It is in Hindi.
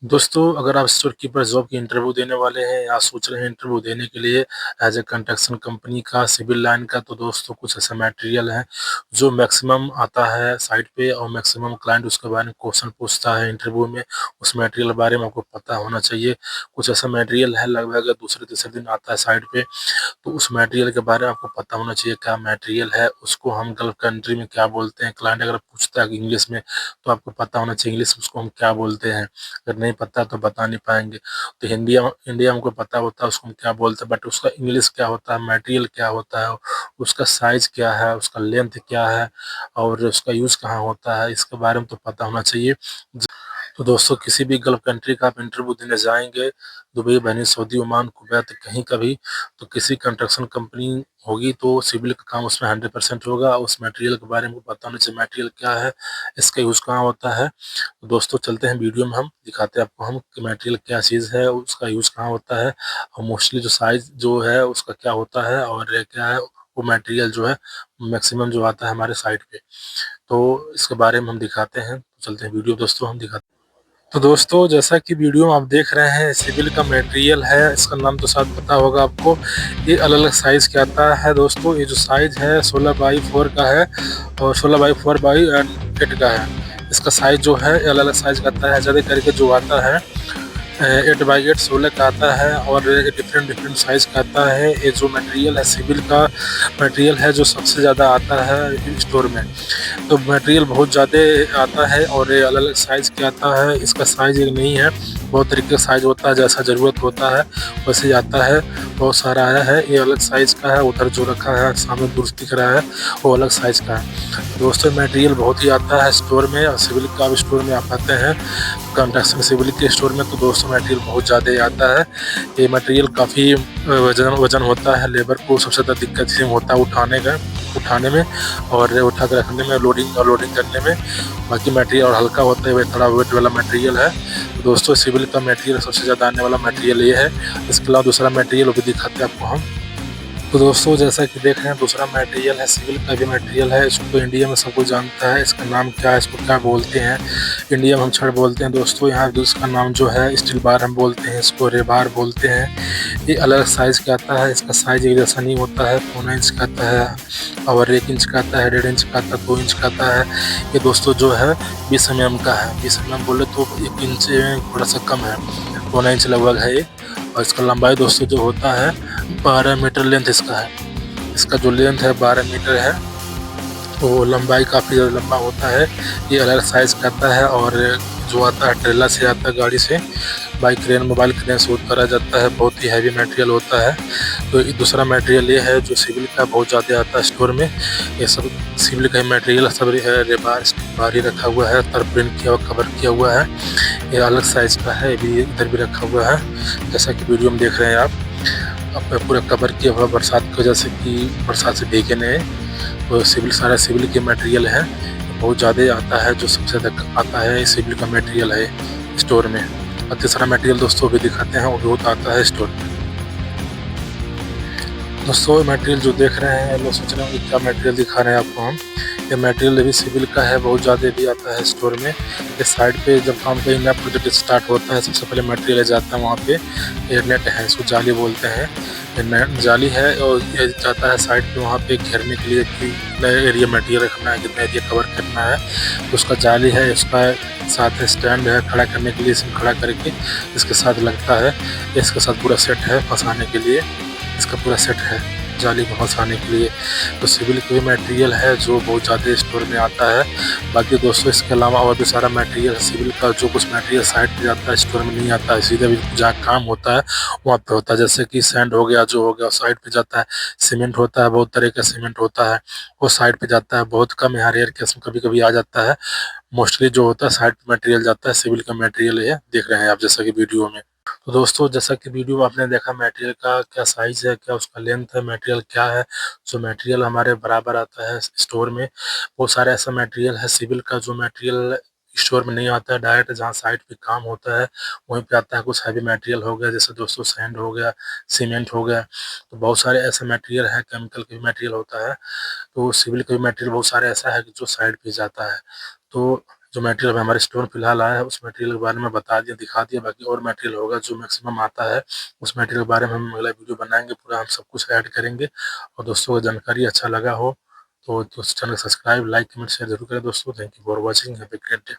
दोस्तों, अगर आप स्टोर कीपर जॉब की इंटरव्यू देने वाले हैं या सोच रहे हैं इंटरव्यू देने के लिए एज ए कंस्ट्रक्शन कंपनी का, सिविल लाइन का, तो दोस्तों कुछ ऐसा मटेरियल है जो मैक्सिमम आता है साइट पे और मैक्सिमम क्लाइंट उसके बारे में क्वेश्चन पूछता है इंटरव्यू में। उस मटेरियल के बारे में आपको पता होना चाहिए। कुछ ऐसा मटेरियल है लगभग दूसरे तीसरे दिन आता है साइट पे, तो उस मटेरियल के बारे में आपको पता होना चाहिए क्या मटेरियल है, उसको हम गल्फ कंट्री में क्या बोलते हैं। क्लाइंट अगर पूछता है इंग्लिश में तो आपको पता होना चाहिए इंग्लिश में उसको हम क्या बोलते हैं। अगर नहीं पता तो बता नहीं पाएंगे। तो हिंदी इंडिया हमको पता होता है उसको हम क्या बोलते हैं, बट उसका इंग्लिश क्या होता है, मटेरियल क्या होता है, उसका साइज क्या है, उसका लेंथ क्या है और उसका यूज़ कहाँ होता है, इसके बारे में तो पता होना चाहिए। तो दोस्तों, किसी भी गल्फ कंट्री का आप इंटरव्यू देने जाएंगे, Dubai, Bahrain, Saudi, Oman, Kuwait, कहीं का भी, तो किसी कंस्ट्रक्शन कंपनी होगी तो सिविल का काम उसमें 100% होगा। उस मटेरियल के बारे में पता होना चाहिए मटेरियल क्या है, इसका यूज़ कहाँ होता है। तो दोस्तों चलते हैं वीडियो में, हम दिखाते हैं आपको हम कि मटेरियल क्या चीज़ है, उसका यूज़ कहाँ होता है और मोस्टली जो साइज जो है उसका क्या होता है और क्या है वो मटेरियल जो है मैक्सिमम जो आता है हमारे साइट पे। तो इसके बारे में हम दिखाते हैं। तो चलते हैं वीडियो दोस्तों, हम दिखाते हैं। तो दोस्तों, जैसा कि वीडियो में आप देख रहे हैं, सिविल का मटेरियल है, इसका नाम तो शायद पता होगा आपको। ये अलग-अलग साइज़ के आता है दोस्तों। ये जो साइज़ है 16 बाई 4 का है और 16 बाई 4 बाई 8 का है। इसका साइज़ जो है अलग-अलग साइज़ का आता है। ज़्यादा करके जो आता है 8 बाई 8 16 का आता है और डिफरेंट डिफरेंट साइज़ का आता है। ये जो मटेरियल है सिविल का मटेरियल है जो सबसे ज़्यादा आता है स्टोर में। तो मटेरियल बहुत ज़्यादा आता है और ये अलग-अलग साइज़ के आता है। इसका साइज़ एक नहीं है, बहुत तरीके का साइज़ होता है, जैसा ज़रूरत होता है वैसे ही आता है। बहुत सारा आया है, ये अलग साइज़ का है। उधर जो रखा है सामने दुरुस्त दिख रहा है वो अलग साइज़ का है। दोस्तों, मटेरियल बहुत ही आता है स्टोर में और सिविल का भी स्टोर में आप आते हैं कंस्ट्रक्शन सिविल के स्टोर में, तो दोस्तों मटेरियल बहुत ज़्यादा ही आता है। ये मटेरियल काफ़ी वजन वजन होता है। लेबर को सबसे ज़्यादा दिक्कत इसमें होता है उठाने में और उठा के रखने में, लोडिंग और लोडिंग करने में। बाकी मटेरियल और हल्का होता है, थोड़ा वेट वाला मटेरियल है। तो दोस्तों, सिविल का मटेरियल सबसे ज़्यादा आने वाला मटेरियल ये है। इसके अलावा दूसरा मटेरियल भी दिखाते हैं आपको हम। तो दोस्तों, जैसा कि देख रहे हैं, दूसरा मटेरियल है, सिविल का भी मटेरियल है। इसको इंडिया में सब कोई जानता है। इसका नाम क्या है, इसको क्या बोलते हैं, इंडिया में हम छड़ बोलते हैं दोस्तों। यहाँ इसका नाम जो है स्टील बार हम बोलते हैं, इसको रेबार बोलते हैं। ये अलग साइज़ का आता है। इसका साइज़ एक जैसा नहीं होता है। 1 इंच का आता है और 1 इंच का आता है, 1.5 इंच का आता है, 2 इंच का आता है। ये दोस्तों जो है 20 mm का है। 20 mm बोले तो 1 इंच थोड़ा सा कम है, 1 इंच लगभग है ये। और इसका लंबाई दोस्तों जो होता है 12 मीटर लेंथ इसका है। इसका जो लेंथ है 12 मीटर है, तो लंबाई काफ़ी ज़्यादा लंबा होता है। ये अलग साइज़ का आता है और जो आता है ट्रेलर से आता है, गाड़ी से, बाई क्रेन, मोबाइल क्रेन से उतारा जाता है। बहुत ही हैवी मटेरियल होता है। तो ये दूसरा मटेरियल ये है जो सिविल का बहुत ज़्यादा आता है स्टोर में। ये सब सिविल का ही मटेरियल सब है। रेबार बाहर ही रखा हुआ है, तरप्रिंट किया हुआ, कवर किया हुआ है। ये अलग साइज़ का है, ये भी इधर भी रखा हुआ है जैसा कि वीडियो में देख रहे हैं आप। अब पूरा कवर किया हुआ बरसात की वजह से कि बरसात से भीगे नहीं। तो सिविल, सारा सिविल के मटेरियल है, बहुत ज़्यादा आता है। जो सबसे ज़्यादा आता है सिविल का मटेरियल है स्टोर में। और तीसरा मटेरियल दोस्तों भी दिखाते हैं, वो बहुत आता है स्टोर में। दोस्तों, मटेरियल जो देख रहे हैं, लोग सोच रहे होंगे क्या मटेरियल दिखा रहे हैं आपको हम। ये मटेरियल भी सिविल का है, बहुत ज़्यादा भी आता है स्टोर में। ये साइड पे जब काम कहीं नया प्रोजेक्ट स्टार्ट होता है, सबसे पहले मटेरियल जाता है वहाँ पे। ये नेट है, इसको जाली बोलते हैं। ये नेट जाली है और ये जाता है साइड पे वहाँ पे घेरने के लिए कि कितना एरिया मटेरियल रखना है, कितना एरिया कवर करना है। तो उसका जाली है, इसका साथ स्टैंड है खड़ा करने के लिए, इसमें खड़ा करके इसके साथ लगता है। इसके साथ पूरा सेट है फंसाने के लिए, इसका पूरा सेट है जाली को फंसाने के लिए। तो सिविल का भी मटेरियल है जो बहुत ज़्यादा स्टोर में आता है। बाकी दोस्तों, इसके अलावा और भी सारा मटेरियल सिविल का, जो कुछ मटेरियल साइड पे जाता है स्टोर में नहीं आता है, सीधे भी जहाँ काम होता है वहाँ पे होता है। जैसे कि सैंड हो गया, जो हो गया साइड पे जाता है। सीमेंट होता है, बहुत तरह का सीमेंट होता है, वो साइड पे जाता है। बहुत कम यहाँ रेयर केस में कभी कभी आ जाता है। मोस्टली जो होता है साइड पे मटेरियल जाता है, सिविल का मटेरियल है, देख रहे हैं आप जैसा कि वीडियो में। तो दोस्तों, जैसा कि वीडियो में आपने देखा मटेरियल का क्या साइज़ है, क्या उसका लेंथ है, मटेरियल क्या है। जो मटेरियल हमारे बराबर आता है स्टोर में। बहुत सारे ऐसा मटेरियल है सिविल का जो मटेरियल स्टोर में नहीं आता है, डायरेक्ट जहाँ साइट पे काम होता है वहीं पे आता है। कुछ हैवी मटेरियल हो गया, जैसे दोस्तों सैंड हो गया, सीमेंट हो गया। तो बहुत सारे ऐसे मटेरियल है, केमिकल का भी मटेरियल होता है। तो सिविल का भी मटेरियल बहुत सारे ऐसा है कि जो साइड पे जाता है। तो जो मटेरियल हमारे स्टोर में फिलहाल आया है उस मटेरियल के बारे में बता दिया, दिखा दिया। बाकी और मटेरियल होगा जो मैक्सिमम आता है, उस मटेरियल के बारे में हम अगला वीडियो बनाएंगे, पूरा हम सब कुछ ऐड करेंगे। और दोस्तों को जानकारी अच्छा लगा हो तो channel subscribe, like, comment, share जरूर करें दोस्तों। Thank you for watching, have a great day.